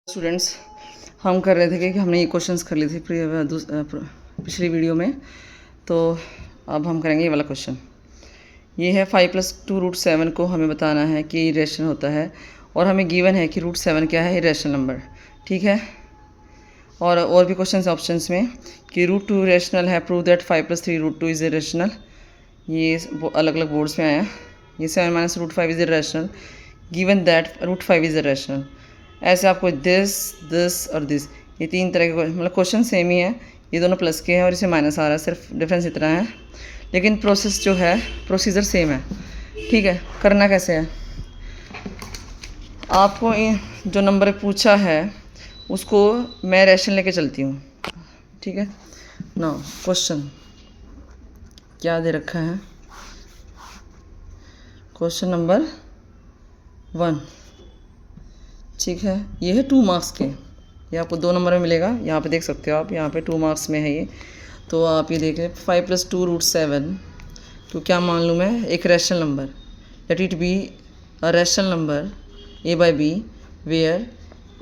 Students, हम कर रहे थे कि हमने ये क्वेश्चंस कर लिए थे पिछली वीडियो में। तो अब हम करेंगे ये वाला क्वेश्चन। ये है 5+2√7 को हमें बताना है कि इरेशनल होता है, और हमें गिवन है कि √7 क्या है, इरेशनल नंबर। ठीक है। और भी क्वेश्चन ऑप्शंस में कि √2 इरेशनल है, प्रूव दैट 5+3√2 इज़ इरेशनल। ये अलग अलग बोर्ड्स में आया। ये 7 - √5 is irrational, given that √5 is irrational. ऐसे आपको दिस और दिस, ये तीन तरह के मतलब क्वेश्चन सेम ही है। ये दोनों प्लस के हैं और इसे माइनस आ रहा है, सिर्फ डिफरेंस इतना है, लेकिन प्रोसेस जो है, प्रोसीजर सेम है। ठीक है। करना कैसे है, आपको जो नंबर पूछा है उसको मैं रेशन लेके चलती हूँ। ठीक है ना। क्वेश्चन क्या दे रखा है, क्वेश्चन नंबर 1। ठीक है। ये है 2 मार्क्स के, ये आपको 2 नंबर में मिलेगा। यहाँ पे देख सकते हो आप, यहाँ पे 2 मार्क्स में है ये। तो आप ये देख लें, 5+2√7 तो क्या मान लूँ मैं, एक rational number. Let it be a rational number a/b where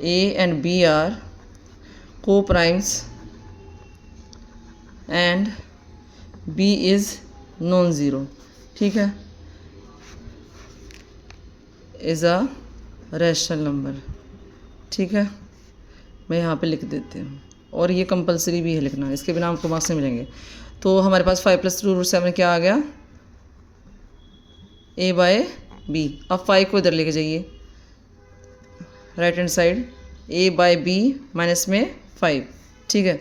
a and b are co primes and b is non zero. ठीक है। Is a rational number. ठीक है। मैं यहाँ पे लिख देती हूँ, और ये कंपलसरी भी है लिखना, इसके बिना आपको मार्क्स नहीं मिलेंगे। तो हमारे पास 5+2√7 क्या आ गया, a/b। अब 5 को इधर लेके जाइए, right hand side, a/b minus में 5। ठीक है।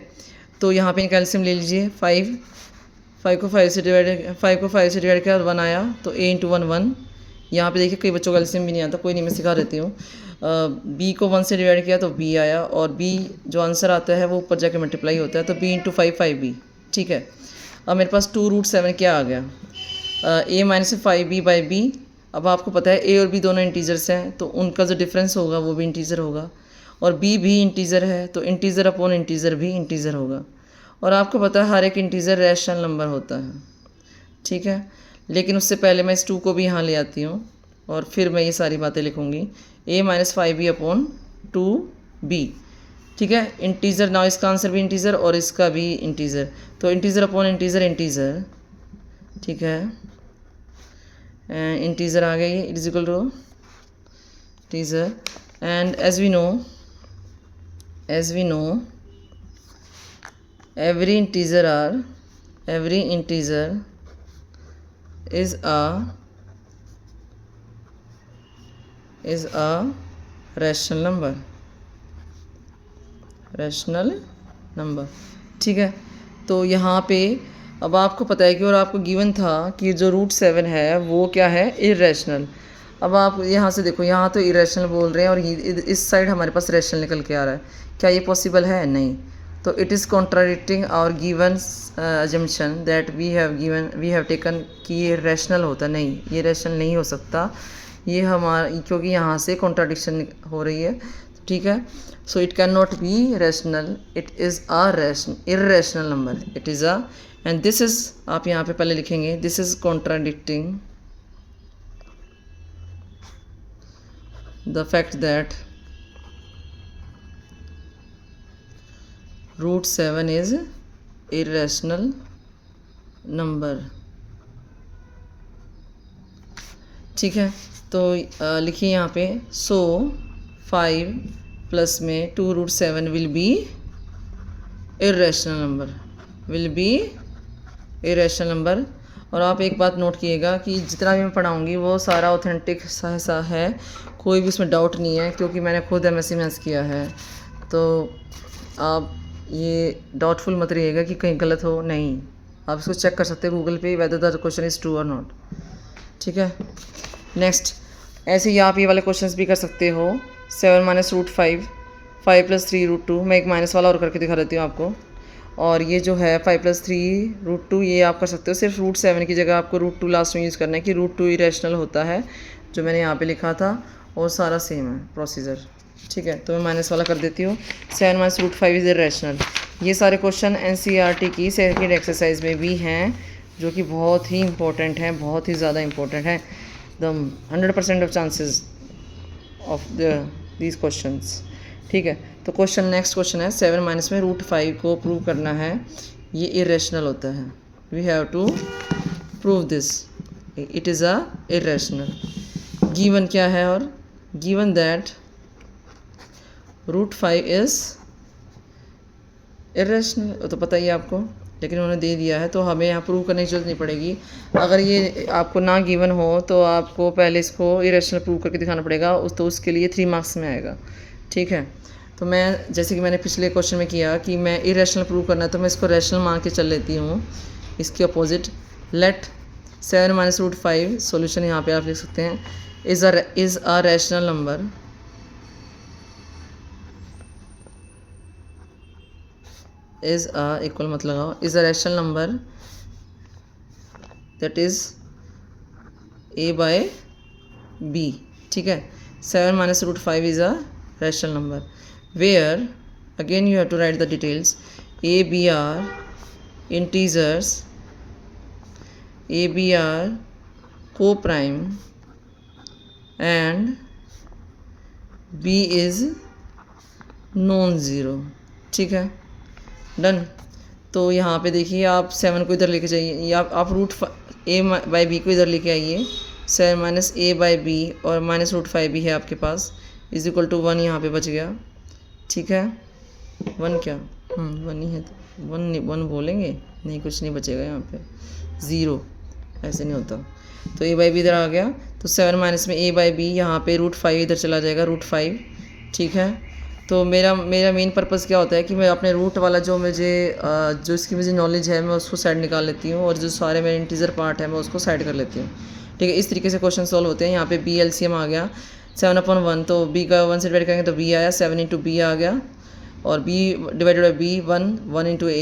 तो यहाँ पे कैल्शियम ले लीजिए। 5 को 5 से डिवाइड किया, 1 आया, तो a × 1 1। यहाँ पे देखिए कई बच्चों को कैल्शियम भी नहीं आता, कोई नहीं, मैं सिखा देती हूँ। b को 1 से डिवाइड किया तो b आया, और b जो आंसर आता है वो ऊपर जाके मल्टीप्लाई होता है, तो b × 5 5b। ठीक है। अब मेरे पास 2√7 क्या आ गया, a माइनस 5b/b। अब आपको पता है a और b दोनों इंटीजर्स हैं, तो उनका जो डिफरेंस होगा वो भी इंटीजर होगा, और b भी इंटीजर है, तो इंटीजर अपॉन इंटीजर भी इंटीजर होगा। और आपको पता है हर एक इंटीजर रैशनल नंबर होता है। ठीक है। लेकिन उससे पहले मैं इस 2 को भी यहाँ ले आती हूँ, और फिर मैं ये सारी बातें लिखूँगी, a - 5b/2b। ठीक है। इंटीजर ना, इसका आंसर भी इंटीजर और इसका भी इंटीजर, तो इंटीजर अपॉन इंटीजर इंटीजर। ठीक है। इंटीजर आ गई, it is equal to integer. And as we know every integer is a rational number। ठीक है। तो यहाँ पे अब आपको पता है कि, और आपको गिवन था कि जो √7 है वो क्या है, इरेशनल। अब आप यहाँ से देखो, यहाँ तो इरेशनल बोल रहे हैं और इस साइड हमारे पास रैशनल निकल के आ रहा है। क्या ये पॉसिबल है? नहीं। तो it is contradicting our given assumption that we have taken कि ये रैशनल होता। नहीं, ये रैशनल नहीं हो सकता, ये हमारा, क्योंकि यहाँ से कॉन्ट्राडिक्शन हो रही है। ठीक है। So it can not be rational, it is a irrational number, it is a, and this is, आप यहाँ पे पहले लिखेंगे, this is contradicting the fact that √7 is irrational number। ठीक है। तो लिखिए यहाँ पे, सो 5 प्लस में 2√7 विल बी इरेशनल नंबर। और आप एक बात नोट कीजिएगा कि जितना भी मैं पढ़ाऊँगी वो सारा ऑथेंटिक सा है, कोई भी उसमें डाउट नहीं है, क्योंकि मैंने खुद MSc मैथ्स किया है। तो आप ये डाउटफुल मत रहिएगा कि कहीं गलत हो, नहीं, आप इसको चेक कर सकते हैं गूगल पे, whether the question is true और नॉट। ठीक है। नेक्स्ट, ऐसे ही आप ये वाले क्वेश्चंस भी कर सकते हो। 7 - √5, 5+3√2। मैं एक माइनस वाला और करके दिखा देती हूँ आपको। और ये जो है 5+3√2, ये आप कर सकते हो। सिर्फ √7 की जगह आपको √2 लास्ट में यूज़ करना है कि √2 इरेशनल होता है, जो मैंने यहाँ पे लिखा था, और सारा सेम है प्रोसीजर। ठीक है। तो मैं माइनस वाला कर देती हूँ। 7 - √5 इज़ इरेशनल। ये सारे क्वेश्चन NCERT की सेकंड एक्सरसाइज में भी हैं, जो कि बहुत ही इंपॉर्टेंट हैं, बहुत ही ज़्यादा इंपॉर्टेंट है। The 100% of chances of these questions। ठीक है। तो क्वेश्चन नेक्स्ट क्वेश्चन है 7 माइनस में √5 को प्रूव करना है, ये इरेशनल होता है। We have to prove this, it is a irrational. Given क्या है, और गिवन दैट √5 इज़ इरेशनल, तो पता ही है आपको, लेकिन उन्होंने दे दिया है तो हमें यहाँ प्रूव करने की जरूरत नहीं पड़ेगी। अगर ये आपको ना गिवन हो तो आपको पहले इसको इरेशनल प्रूव करके दिखाना पड़ेगा, तो उसके लिए 3 मार्क्स में आएगा। ठीक है, तो मैं जैसे कि मैंने पिछले क्वेश्चन में किया कि मैं इरेशनल प्रूव करना है तो मैं इसको रैशनल मान के चल लेती हूँ। इसके अपोजिट लेट 7 माइनस √5, सोल्यूशन यहाँ पे आप लिख सकते हैं, is a rational number is a equal मत लगाओ, is a rational number that is a/b। ठीक है, 7 minus √5 is a rational number where, again you have to write the details, a b are integers, a b are co-prime and b is non-zero। ठीक है, done. तो यहाँ पे देखिए आप 7 को इधर लेके जाइए, या आप √a/b को इधर लेके आइए, 7 माइनस a/b और माइनस √5 भी है आपके पास, इज इक्वल टू 1 यहाँ पे बच गया। ठीक है, 1 क्या 1 ही है, तो 1 बोलेंगे, नहीं कुछ नहीं बचेगा यहाँ पे, 0, ऐसे नहीं होता। तो a/b इधर आ गया, तो 7 माइनस में a/b, यहाँ पे √5 इधर चला जाएगा, √5। ठीक है, तो मेरा मेन पर्पज़ क्या होता है कि मैं अपने रूट वाला जो इसकी मुझे नॉलेज है मैं उसको साइड निकाल लेती हूँ, और जो सारे मेरे इंटीजर पार्ट है मैं उसको साइड कर लेती हूँ। ठीक है, इस तरीके से क्वेश्चन सॉल्व होते हैं। यहाँ पे b LCM आ गया 7/1, तो b का 1 से डिवाइड करेंगे तो b आया, 7 इंटू b आ गया, और b divided by b 1 into a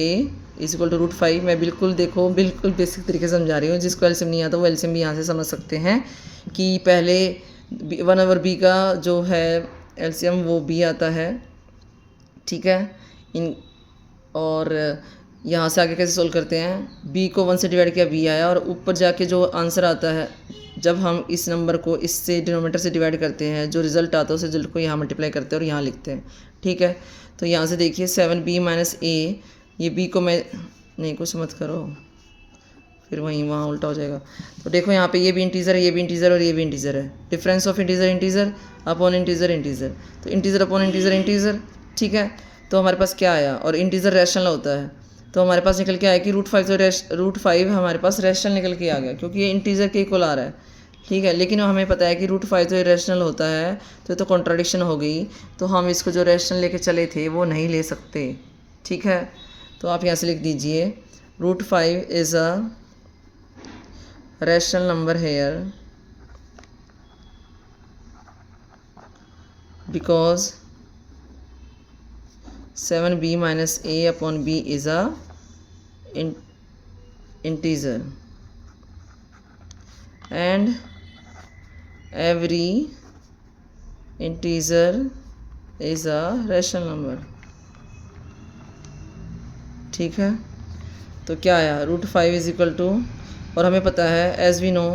is equal to √5। मैं बिल्कुल बिल्कुल बेसिक तरीके से समझा रही हूँ, जिसको एलसीएम नहीं आता वो एलसीएम भी यहाँ से समझ सकते हैं कि पहले 1/b का जो है एलसीएम वो b आता है। ठीक है, और यहाँ से आगे कैसे सोल्व करते हैं, b को 1 से डिवाइड किया b आया, और ऊपर जाके जो आंसर आता है जब हम इस नंबर को इससे डिनोमीटर से डिवाइड करते हैं, जो रिज़ल्ट आता है उस रिजल्ट को यहाँ मल्टीप्लाई करते हैं और यहाँ लिखते हैं। ठीक है, तो यहाँ से देखिए 7b माइनस a, ये b को मैं नहीं कुछ मत करो, फिर वहाँ उल्टा हो जाएगा। तो देखो यहाँ पे ये भी इंटीजर है, ये भी इंटीजर और ये भी इंटीजर है, difference of integer upon integer, तो इंटीजर अपॉन इंटीजर। ठीक है, तो हमारे पास क्या आया, और इंटीजर रैशनल होता है, तो हमारे पास निकल के आया कि √5 हमारे पास रैशनल निकल के आ गया, क्योंकि ये इंटीजर के इक्वल आ रहा है। ठीक है, लेकिन हमें पता है कि √5 तो रैशनल होता है, तो कॉन्ट्राडिक्शन हो गई, तो हम इसको जो रैशनल लेके चले थे वो नहीं ले सकते। ठीक है, तो आप यहाँ से लिख दीजिए √5 is a rational number here because 7b minus a upon b is a integer and every integer is a rational number। ठीक है, तो क्या आया, √5 इज इक्वल टू, और हमें पता है as we know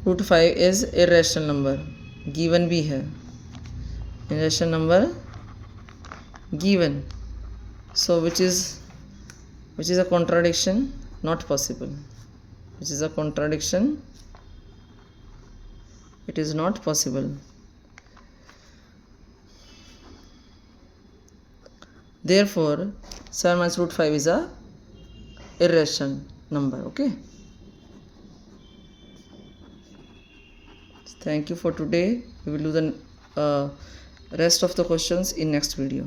√5 is irrational number, given भी है irrational number given, so which is a contradiction, not possible, which is a contradiction, it is not possible, therefore 7 minus √5 is a irrational number। Okay, thank you for today. We will do the rest of the questions in next video.